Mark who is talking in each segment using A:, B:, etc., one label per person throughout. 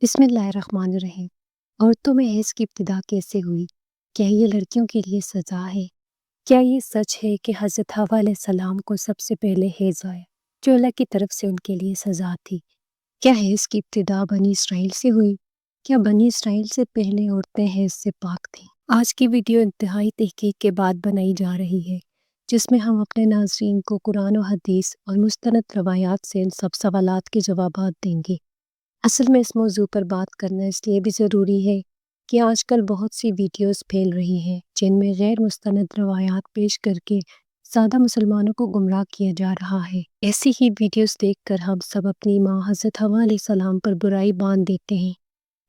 A: बिस्मिल्लाहिर्रहमानिर्रहीम। औरतों में हैज़ की इब्तिदा कैसे हुई? क्या ये लड़कियों के लिए सज़ा है? क्या ये सच है कि हज़रत हव्वा अलैहिस्सलाम को सबसे पहले हैज़ आया, जो अल्लाह की तरफ से उनके लिए सज़ा थी? क्या हैज़ की इब्तिदा बनी इसराइल से हुई? क्या बनी इसराइल से पहले औरतें हैज़ से पाक थीं? आज की वीडियो इंतहाई तहकीक के बाद बनाई जा रही है, जिसमें हम अपने नाज़रीन को कुरान और हदीस और मुस्तनद रवायात से इन सब सवालात के जवाबात देंगे। असल में इस मौजू पर बात करना इसलिए भी ज़रूरी है कि आजकल बहुत सी वीडियोस फैल रही हैं जिनमें गैर मुस्तनद रवायात पेश करके सादा मुसलमानों को गुमराह किया जा रहा है। ऐसी ही वीडियोस देखकर हम सब अपनी माँ हज़रत हव्वा अलैहिस्सलाम पर बुराई बांध देते हैं।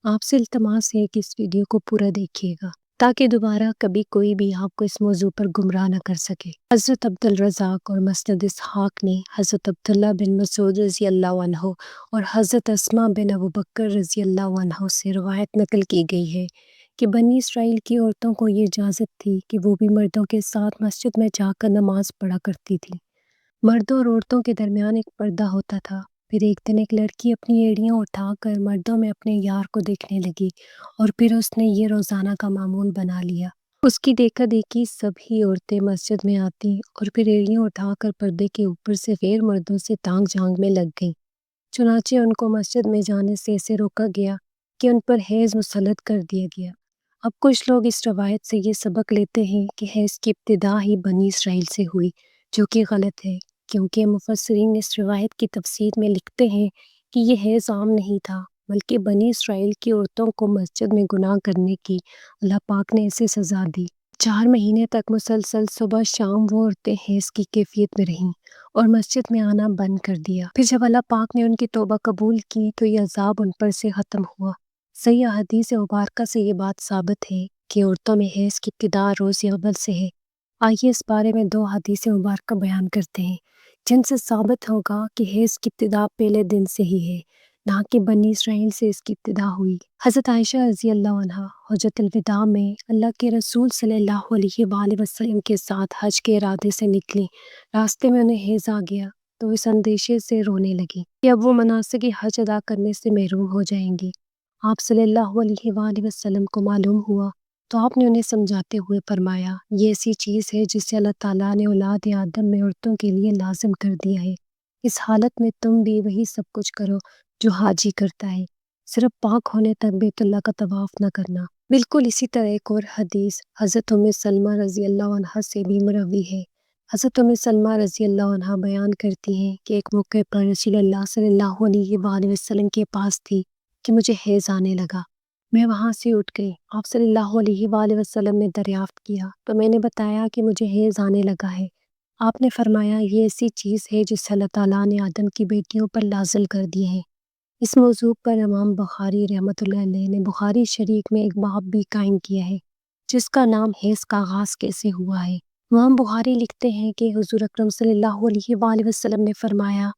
A: आपसे इल्तमास है कि इस वीडियो को पूरा देखिएगा ताकि दोबारा कभी कोई भी आपको इस मौजू पर गुमराह न कर सके। हज़रत अब्दुल रज़ाक और मस्नद इसहाक ने हज़रत अब्दुल्ला बिन मसूद रज़ी अल्लाह अन्हु और हज़रत अस्मा बिन अबू बकर रज़ी अल्लाह अन्हु से रवायत नकल की गई है कि बनी इसराइल की औरतों को ये इजाज़त थी कि वो भी मर्दों के साथ मस्जिद में जाकर नमाज पढ़ा करती थी। मर्दों और औरतों के दरमियान एक पर्दा होता था। फिर एक दिन एक लड़की अपनी एड़ियाँ उठाकर मर्दों में अपने यार को देखने लगी और फिर उसने ये रोज़ाना का मामूल बना लिया। उसकी देखा देखी सभी औरतें मस्जिद में आती और फिर एड़ियाँ उठाकर पर्दे के ऊपर से गैर मर्दों से तांग झांग में लग गईं। चुनांचे उनको मस्जिद में जाने से ऐसे रोका गया कि उन पर हैज़ मुसल्लत कर दिया गया। अब कुछ लोग इस रवायत से ये सबक लेते हैं कि हैज़ की इब्तिदा ही बनी इसराइल से हुई, जो कि गलत है, क्योंकि मुफस्सिरीन इस रवायत की तफसीर में लिखते हैं कि ये हैज़ आम नहीं था, बल्कि बनी इसराइल की औरतों को मस्जिद में गुनाह करने की अल्लाह पाक ने ऐसे सज़ा दी। 4 महीने तक मुसलसल सुबह शाम वो औरतें हैज़ की कैफियत में रहीं और मस्जिद में आना बंद कर दिया। फिर जब अल्लाह पाक ने उनकी तौबा कबूल की तो ये अज़ाब उन पर से ख़त्म हुआ। सही हदीस मुबारका से ये बात साबित है कि औरतों में हैज़ की इब्तिदा रोज़ अव्वल से है। आइए इस बारे में 2 हदीस मुबारका बयान करते हैं जिनसे साबित होगा कि हैज़ की इब्तिदा पहले दिन से ही है, ना कि बनी इसराइल से इसकी इब्तिदा हुई। हज़रत आयशा रज़ी अल्लाह अन्हा हज्जतुल विदा में अल्लाह के रसूल सल्लल्लाहु अलैहि वसल्लम के साथ हज के इरादे से निकली। रास्ते में उन्हें हैज़ आ गया तो इस अंदेशे से रोने लगी कि अब वो मनासिक हज अदा करने से महरूम हो जाएंगी। आप सल्लल्लाहु अलैहि वसल्लम को मालूम हुआ तो आपने उन्हें समझाते हुए फरमाया, ये ऐसी चीज़ है जिसे अल्लाह ताला ने औलाद आदम में औरतों के लिए लाजिम कर दिया है। इस हालत में तुम भी वही सब कुछ करो जो हाजी करता है, सिर्फ पाक होने तक बैतुल्लाह का तवाफ न करना। बिल्कुल इसी तरह एक और हदीस हज़रत उम्मे सलमा रज़ी अल्लाह अन्हा से भी मरवी है। हज़रत उम्मे सलमा रज़ी अल्लाह अन्हा बयान करती हैं कि एक मौके पर रसूलुल्लाह सल्लल्लाहु अलैहि वसल्लम के पास थी कि मुझे हैज़ आने लगा। मैं वहाँ से उठ गई। आप सल्लल्लाहु अलैहि वसल्लम ने दरियाफ्त किया तो मैंने बताया कि मुझे हैज़ आने लगा है। आपने फरमाया, ये ऐसी चीज़ है जिसे अल्लाह ताला ने आदम की बेटियों पर नाज़िल कर दी है। इस मौजू पर इमाम बुखारी रहमतुल्लाह अलैह ने बुखारी शरीफ में एक बाब भी कायम किया है जिसका नाम हैज़ का आगाज़ कैसे हुआ है। इमाम बुखारी लिखते हैं कि हुज़ूर अकरम सल्लल्लाहु अलैहि वसल्लम ने फरमाया,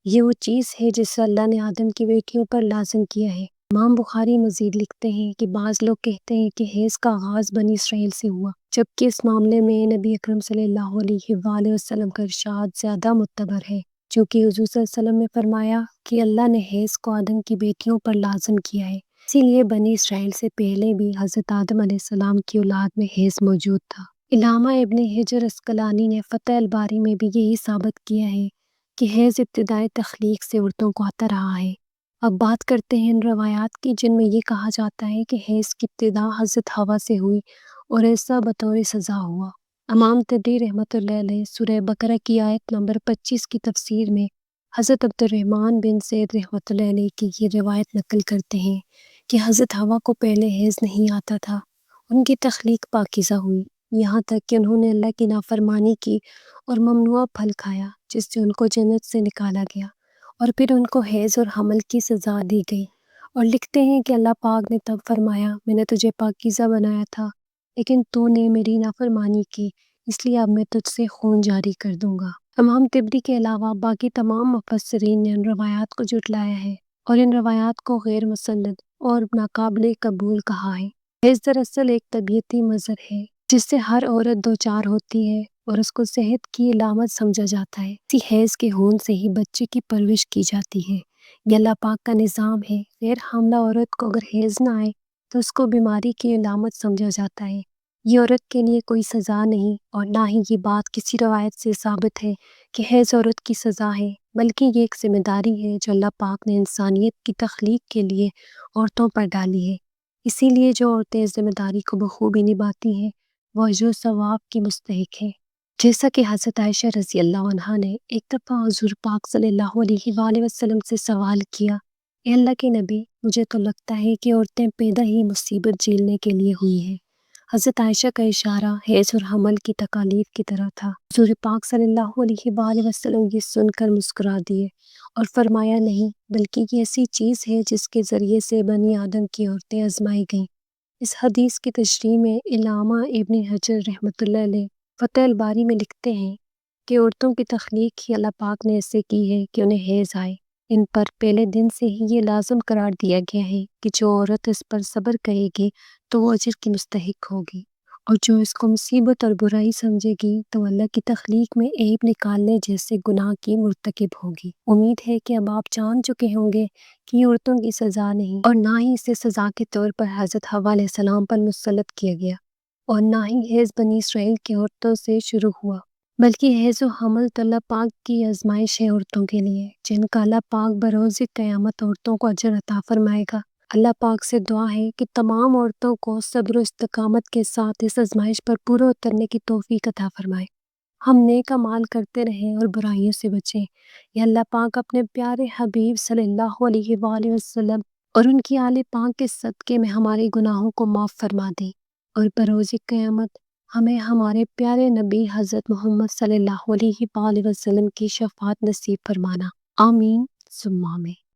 A: ये वो चीज़ है जिसे अल्लाह ने आदम की बेटियों पर लाज़िम किया है। इमाम बुखारी मज़ीद लिखते हैं कि बाज़ लोग कहते हैं कि हैज़ का आगाज़ बनी इसराइल से हुआ, जबकि इस मामले में नबी अकरम सल्लल्लाहु अलैहि वसल्लम का इरशाद ज़्यादा मुतबर है, जो कि हुज़ूर सल्लल्लाहु अलैहि वसल्लम ने फरमाया कि अल्लाह ने हैज़ को आदम की बेटियों पर लाज़िम किया है। इसीलिए बनी इसराइल से पहले भी हज़रत आदम अलैहिस्सलाम की औलाद में हैज़ मौजूद था। इल्लामा इब्न हिजर अस्क़लानी ने फ़तह अल बारी में भी यही साबित किया है कि हैज़ इब्तिदाई तख्लीक से औरतों को आता रहा है। अब बात करते हैं इन रवायात की जिनमें ये कहा जाता है कि हैज़ की इब्तिदा हज़रत हव्वा से हुई और ऐसा बतौर सज़ा हुआ। इमाम तबरी रहमतुल्लाह अलैह सूरह बकरा की आयत नंबर 25 की तफसीर में हज़रत अब्दुर्रहमान बिन ज़ैद रहमतुल्लाह अलैह की ये रिवायत नकल करते हैं कि हज़रत हव्वा को पहले हैज़ नहीं आता था। उनकी तख्लीक पाकीज़ा हुई, यहाँ तक कि उन्होंने अल्लाह की नाफरमानी की और ममनुआ फल खाया जिससे उनको जन्नत से निकाला गया और फिर उनको हैज़ और हमल की सज़ा दी गई। और लिखते हैं कि अल्लाह पाक ने तब फरमाया, मैंने तुझे पाकीज़ा बनाया था लेकिन तूने मेरी नाफरमानी की, इसलिए अब मैं तुझसे खून जारी कर दूंगा। इमाम तिबरी के अलावा बाकी तमाम मुफस्सिरीन ने इन रवायात को जुटलाया है और इन रवायात को गैर मुसन्नद और नाकाबिले कबूल कहा है। हैज़ दरअसल एक तबीयती मज़र है जिससे हर औरत दो चार होती है और उसको सेहत की अलामत समझा जाता है। इसी हैज़ के खून से ही बच्चे की परवरिश की जाती है। یہ اللہ پاک کا نظام ہے۔ غیر حاملہ عورت کو اگر حیض نہ آئے تو اس کو بیماری کی علامت سمجھا جاتا ہے۔ یہ عورت کے لیے کوئی سزا نہیں، اور نہ ہی یہ بات کسی روایت سے ثابت ہے کہ حیض عورت کی سزا ہے، بلکہ یہ ایک ذمہ داری ہے جو اللہ پاک نے انسانیت کی تخلیق کے لیے عورتوں پر ڈالی ہے۔ اسی لیے جو عورتیں اس ذمہ داری کو بخوبی نبھاتی ہیں وہ اجر و ثواب کی مستحق ہیں۔ جیسا کہ حضرت عائشہ رضی اللہ عنہا نے ایک دفعہ حضور پاک صلی اللہ علیہ وآلہ وسلم سے سوال کیا، اے اللہ کے نبی، مجھے تو لگتا ہے کہ عورتیں پیدا ہی مصیبت جھیلنے کے لیے ہوئی ہیں۔ حضرت عائشہ کا اشارہ حیض اور حمل کی تکالیف کی طرح تھا۔ حضور پاک صلی اللہ علیہ وآلہ وسلم یہ سن کر مسکرا دیے اور فرمایا، نہیں، بلکہ یہ ایسی چیز ہے جس کے ذریعے سے بنی آدم کی عورتیں آزمائی گئیں۔ اس حدیث کی تشریح میں علامہ ابن حجر رحمۃ اللہ علیہ فتح الباری میں لکھتے ہیں کہ عورتوں کی تخلیق ہی اللہ پاک نے ایسے کی ہے کہ انہیں حیض آئے۔ ان پر پہلے دن سے ہی یہ لازم قرار دیا گیا ہے کہ جو عورت اس پر صبر کرے گی تو وہ اجر کی مستحق ہوگی، اور جو اس کو مصیبت اور برائی سمجھے گی تو اللہ کی تخلیق میں عیب نکالنے جیسے گناہ کی مرتکب ہوگی۔ امید ہے کہ اب آپ جان چکے ہوں گے کہ یہ عورتوں کی سزا نہیں، اور نہ ہی اسے سزا کے طور پر حضرت حوا علیہ السلام پر مسلط کیا گیا، اور نہ ہی حیض بنی اسرائیل کی عورتوں سے شروع ہوا، بلکہ حیض و حمل تو اللہ پاک کی آزمائش ہے عورتوں کے لیے، جن کا اللہ پاک بروز قیامت عورتوں کو اجر عطا فرمائے گا۔ اللہ پاک سے دعا ہے کہ تمام عورتوں کو صبر و استقامت کے ساتھ اس آزمائش پر پورا اترنے کی توفیق عطا فرمائے۔ ہم نیک اعمال کرتے رہیں اور برائیوں سے بچیں۔ یا اللہ پاک اپنے پیارے حبیب صلی اللہ علیہ وآلہ وسلم اور ان کی آل پاک کے صدقے میں ہمارے گناہوں کو معاف فرما دے، اور بروز قیامت ہمیں ہمارے پیارے نبی حضرت محمد صلی اللہ علیہ وآلہ وسلم کی شفاعت نصیب فرمانا۔ آمین ثم آمین۔